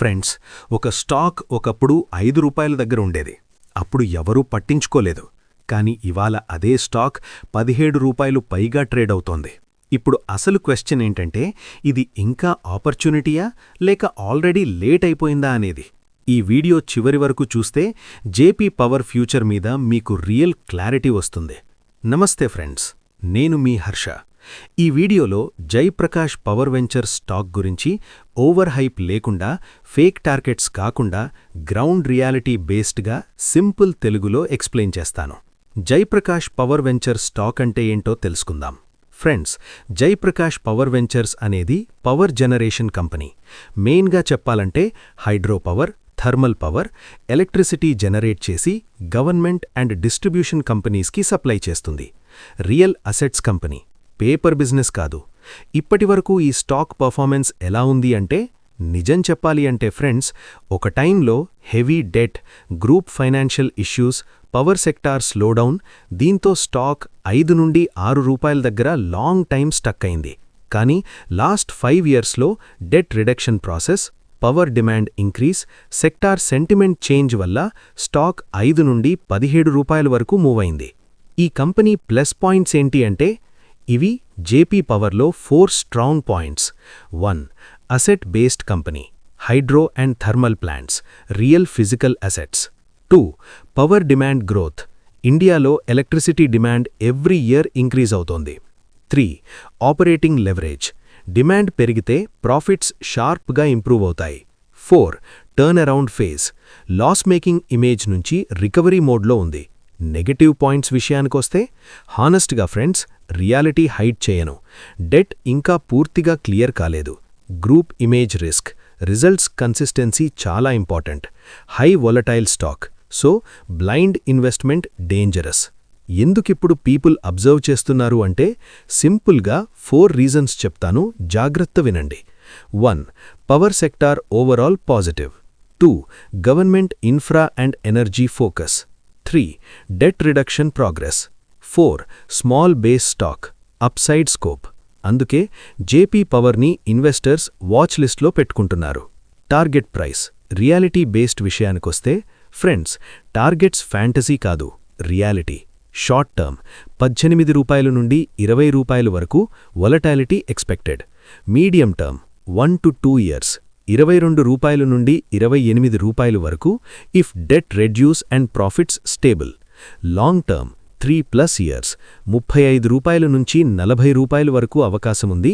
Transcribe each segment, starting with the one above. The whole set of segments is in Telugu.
ఫ్రెండ్స్, ఒక స్టాక్ ఒకప్పుడు 5 రూపాయల దగ్గర ఉండేది. అప్పుడు ఎవరూ పట్టించుకోలేదు. కానీ ఇవాళ అదే స్టాక్ 17 రూపాయలు పైగా ట్రేడ్ అవుతోంది. ఇప్పుడు అసలు క్వశ్చన్ ఏంటంటే, ఇది ఇంకా ఆపర్చునిటీయా లేక ఆల్రెడీ లేట్ అయిపోయిందా అనేది. ఈ వీడియో చివరి వరకు చూస్తే జేపీ పవర్ ఫ్యూచర్ మీద మీకు రియల్ క్లారిటీ వస్తుంది. నమస్తే ఫ్రెండ్స్, నేను మీ హర్ష. ఈ వీడియోలో జయప్రకాష్ పవర్ వెంచర్స్ స్టాక్ గురించి ఓవర్ హైప్ లేకుండా, ఫేక్ టార్గెట్స్ కాకుండా, గ్రౌండ్ రియాలిటీ బేస్డ్గా సింపుల్ తెలుగులో ఎక్స్ప్లెయిన్ చేస్తాను. జయప్రకాష్ పవర్ వెంచర్స్ స్టాక్ అంటే ఏంటో తెలుసుకుందాం. ఫ్రెండ్స్, జయప్రకాష్ పవర్ వెంచర్స్ అనేది పవర్ జనరేషన్ కంపెనీ. మెయిన్గా చెప్పాలంటే hydro power, thermal power, electricity generate చేసి గవర్నమెంట్ అండ్ డిస్ట్రిబ్యూషన్ కంపెనీస్కి సప్లై చేస్తుంది. Real assets company, paper business కాదు. ఇప్పటివరకు ఈ స్టాక్ పర్ఫార్మెన్స్ ఎలా ఉంది అంటే, నిజం చెప్పాలి అంటే ఫ్రెండ్స్, ఒక టైంలో heavy debt, group financial issues, power sector slowdown, దీంతో స్టాక్ 5 నుండి 6 రూపాయల దగ్గర లాంగ్ టైం స్టక్ అయింది. కానీ లాస్ట్ 5 ఇయర్స్లో debt reduction process, power demand increase, sector sentiment change వల్ల స్టాక్ 5 నుండి 17 రూపాయల వరకు మూవ్ అయింది. ఈ కంపెనీ ప్లస్ పాయింట్స్ ఏంటి అంటే, ఇవి జేపీ పవర్లో 4 strong points. 1. Asset based company, hydro and thermal plants, real physical assets. 2. Power demand growth, ఇండియాలో electricity demand every year increase అవుతోంది. 3. ఆపరేటింగ్ లెవరేజ్, డిమాండ్ పెరిగితే ప్రాఫిట్స్ షార్ప్గా ఇంప్రూవ్ అవుతాయి. 4. Turn around phase, loss making image నుంచి రికవరీ మోడ్లో ఉంది. నెగటివ్ పాయింట్స్ విషయానికొస్తే, హానెస్ట్గా ఫ్రెండ్స్, రియాలిటీ హైడ్ చేయను. డెట్ ఇంకా పూర్తిగా క్లియర్ కాలేదు. Group image risk, results consistency చాలా important. High volatile stock, so blind investment dangerous. ఎందుకిప్పుడు పీపుల్ అబ్జర్వ్ చేస్తున్నారు అంటే, సింపుల్గా 4 రీజన్స్ చెప్తాను, జాగ్రత్త వినండి. 1. Power sector overall positive. 2. Government infra and energy focus. 3. Debt reduction progress. 4. Small base stock, upside scope. అందుకే జేపీ పవర్ని ఇన్వెస్టర్స్ వాచ్ లిస్ట్లో పెట్టుకుంటున్నారు. టార్గెట్ ప్రైస్, రియాలిటీ బేస్డ్ విషయానికొస్తే ఫ్రెండ్స్, టార్గెట్స్ ఫ్యాంటసీ కాదు, రియాలిటీ. షార్ట్ టర్మ్ 18 రూపాయల నుండి 20 రూపాయల వరకు volatility expected. Medium term 1 to 2 years 22 రూపాయల నుండి 28 రూపాయల వరకు if debt reduce and profits stable. Long term 3+ years 35 రూపాయల నుంచి 40 రూపాయల వరకు అవకాశముంది,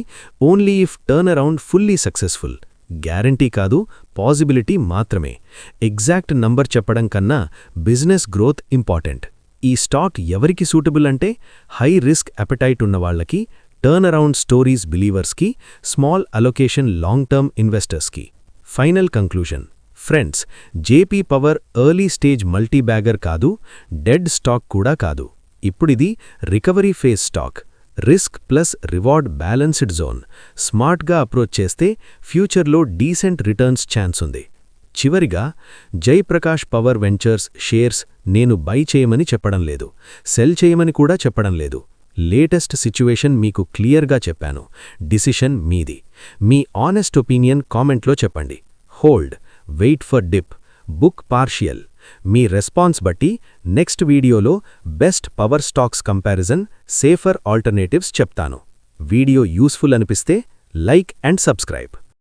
only if turn around fully successful. Guarantee కాదు, పాజిబిలిటీ మాత్రమే. ఎగ్జాక్ట్ నంబర్ చెప్పడం కన్నా బిజినెస్ గ్రోత్ ఇంపార్టెంట్. ఈ స్టాక్ ఎవరికి సూటబుల్ అంటే, హై రిస్క్ అపెటైట్ ఉన్నవాళ్లకి, టర్న్ అరౌండ్ స్టోరీస్ బిలీవర్స్కి, స్మాల్ అలొకేషన్ లాంగ్ టర్మ్ ఇన్వెస్టర్స్కి. Final conclusion friends, JP power early stage multibagger కాదు, డెడ్ స్టాక్ కూడా కాదు. ఇప్పుడిది recovery phase stock. Risk plus reward balanced zone. స్మార్ట్గా అప్రోచ్ చేస్తే ఫ్యూచర్లో డీసెంట్ రిటర్న్స్ ఛాన్స్ ఉంది. చివరిగా, జయప్రకాష్ పవర్ వెంచర్స్ షేర్స్ నేను బై చేయమని చెప్పడం లేదు, సెల్ చేయమని కూడా చెప్పడం లేదు. లేటెస్ట్ సిచ్యువేషన్ మీకు క్లియర్గా చెప్పాను. డిసిషన్ మీది. మీ ఆనెస్ట్ ఒపీనియన్ కామెంట్లో చెప్పండి. Hold, wait for dip, book partial. మీ రెస్పాన్స్ బట్టి నెక్స్ట్ వీడియోలో best power stocks comparison, safer alternatives చెప్తాను. వీడియో యూస్ఫుల్ అనిపిస్తే లైక్ అండ్ సబ్స్క్రైబ్.